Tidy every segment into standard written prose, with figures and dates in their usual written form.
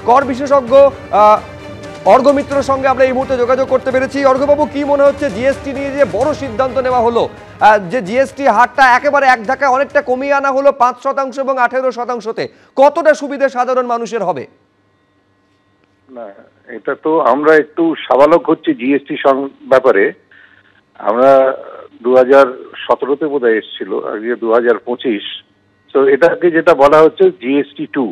কর বিশেষজ্ঞ অর্ঘ্য মিত্রর সঙ্গে আমরা এই মুহূর্তে যোগাযোগ করতে পেরেছি। অর্ঘ্যবাবু, কি মনে হচ্ছে জিএসটি নিয়ে যে বড় সিদ্ধান্ত নেওয়া হলো, যে জিএসটি হারটা একেবারে এক ধাক্কায় অনেকটা কমিয়ে আনা হলো 5% এবং 18%তে, কতটা সুবিধা সাধারণ মানুষের হবে? না, এটা তো আমরা একটু সাবালক হচ্ছে জিএসটি ব্যাপারে। আমরা 2017-তে বোধহয় এসেছিল, আজকে 2025। তো এটাকে যেটা বলা হচ্ছে জিএসটি 2।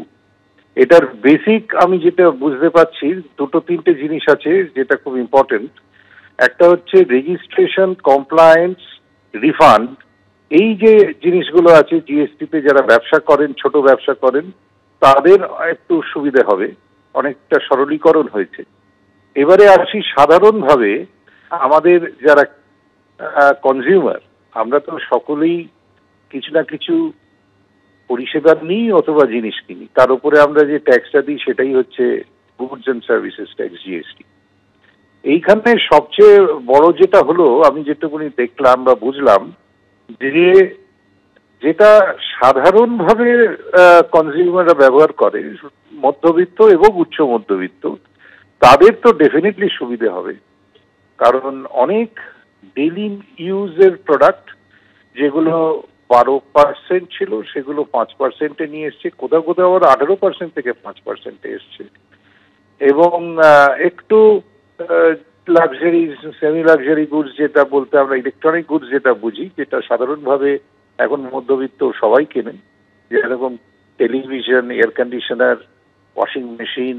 এটার বেসিক আমি যেটা বুঝতে পারছি, দুটো তিনটে জিনিস আছে যেটা খুব ইম্পর্টেন্ট। একটা হচ্ছে রেজিস্ট্রেশন, কমপ্লায়েন্স, রিফান্ড। এই যে জিনিসগুলো আছে জিএসটিতে, যারা ব্যবসা করেন, ছোট ব্যবসা করেন, তাদের একটু সুবিধা হবে, অনেকটা সরলীকরণ হয়েছে। এবারে আসি সাধারণভাবে আমাদের যারা কনজিউমার, আমরা তো সকলেই কিছু না কিছু পরিষেবা নিই অথবা জিনিস কিনি, তার উপরে আমরা যে ট্যাক্সটা দিই সেটাই হচ্ছে goods and services tax, GST. এইখানে সবচেয়ে বড় যেটা হলো, আমি যেটুকুনি দেখলাম বা বুঝলাম, যে যেটা সাধারণভাবে কনজিউমাররা ব্যবহার করে, মধ্যবিত্ত এবং উচ্চ মধ্যবিত্ত, তাদের তো ডেফিনেটলি সুবিধে হবে। কারণ অনেক ডেইলি ইউজের প্রোডাক্ট যেগুলো 12% ছিল, সেগুলো 5%-এ নিয়ে এসছে, কোথাও কোথাও আবার 18% থেকে 5%-এ এসছে। এবং একটু লাক্সারি, সেমি লাক্সারি গুডস যেটা বলতে আমরা ইলেকট্রনিক গুডস যেটা বুঝি, যেটা সাধারণভাবে এখন মধ্যবিত্ত সবাই কেনে, যেরকম television, air conditioner, washing machine,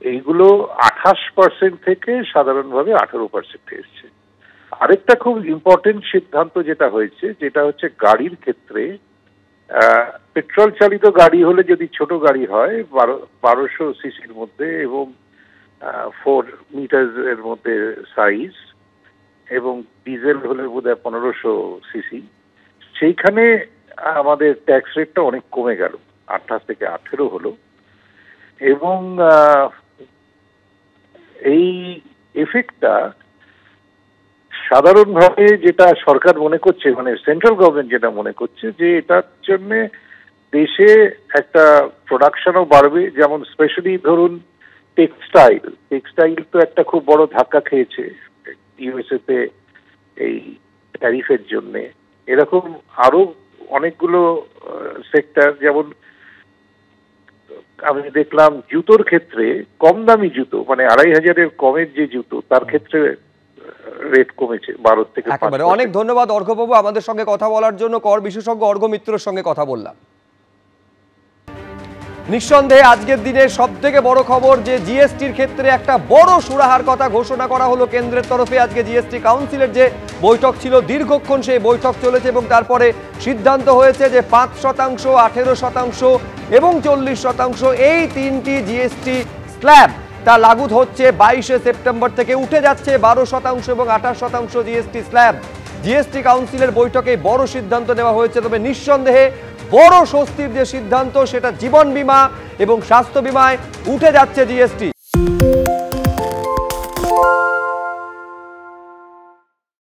এইগুলো 28% থেকে সাধারণভাবে 18%-এ এসছে। আরেকটা খুব ইম্পর্টেন্ট সিদ্ধান্ত যেটা হয়েছে, যেটা হচ্ছে গাড়ির ক্ষেত্রে, পেট্রোল চালিত গাড়ি হলে, যদি ছোট গাড়ি হয় 1200 সিসির মধ্যে এবং 4 মিটার এর মধ্যে সাইজ, এবং ডিজেল হলে বোধহয় 1500 সিসি, সেইখানে আমাদের ট্যাক্স রেটটা অনেক কমে গেল, 28 থেকে 18 হলো। এবং এই এফেক্টটা সাধারণভাবে যেটা সরকার মনে করছে, মানে সেন্ট্রাল গভর্নমেন্ট যেটা মনে করছে, যে এটার জন্য দেশে একটা প্রোডাকশনও বাড়বে। যেমন স্পেশালি ধরুন টেক্সটাইল তো একটা খুব বড় ধাক্কা খেয়েছে ইউএসএ-তে এই ট্যারিফের জন্য। এরকম আরো অনেকগুলো সেক্টর, যেমন আমি দেখলাম জুতোর ক্ষেত্রে, কম দামি জুতো, মানে 2500-এর কমের যে জুতো, তার ক্ষেত্রে রেট কমেছে 12 থেকে 5%। অনেক ধন্যবাদ অর্ঘ্যবাবু, আমাদের সঙ্গে কথা বলার জন্য। কর বিশেষজ্ঞ অর্ঘ্য মিত্রর সঙ্গে কথা বললাম। নিঃসন্দেহে আজকের দিনে সব থেকে বড় খবর যে জিএসটির ক্ষেত্রে একটা বড় সুরাহার কথা ঘোষণা করা হলো কেন্দ্রের তরফে। আজকে জিএসটি কাউন্সিলের যে বৈঠক ছিল, দীর্ঘক্ষণ সেই বৈঠক চলেছে এবং তারপরে সিদ্ধান্ত হয়েছে যে 5%, 18% এবং 40%, এই তিনটি জিএসটি স্ল্যাব তা লাগু হচ্ছে 22শে সেপ্টেম্বর থেকে, উঠে যাচ্ছে 12% এবং 28% জিএসটি স্ল্যাব। জিএসটি কাউন্সিলের বৈঠকে বড় সিদ্ধান্ত নেওয়া হয়েছে। তবে নিঃসন্দেহে বড় স্বস্তির যে সিদ্ধান্ত, সেটা জীবন বীমা এবং স্বাস্থ্য বীমায় উঠে যাচ্ছে জিএসটি।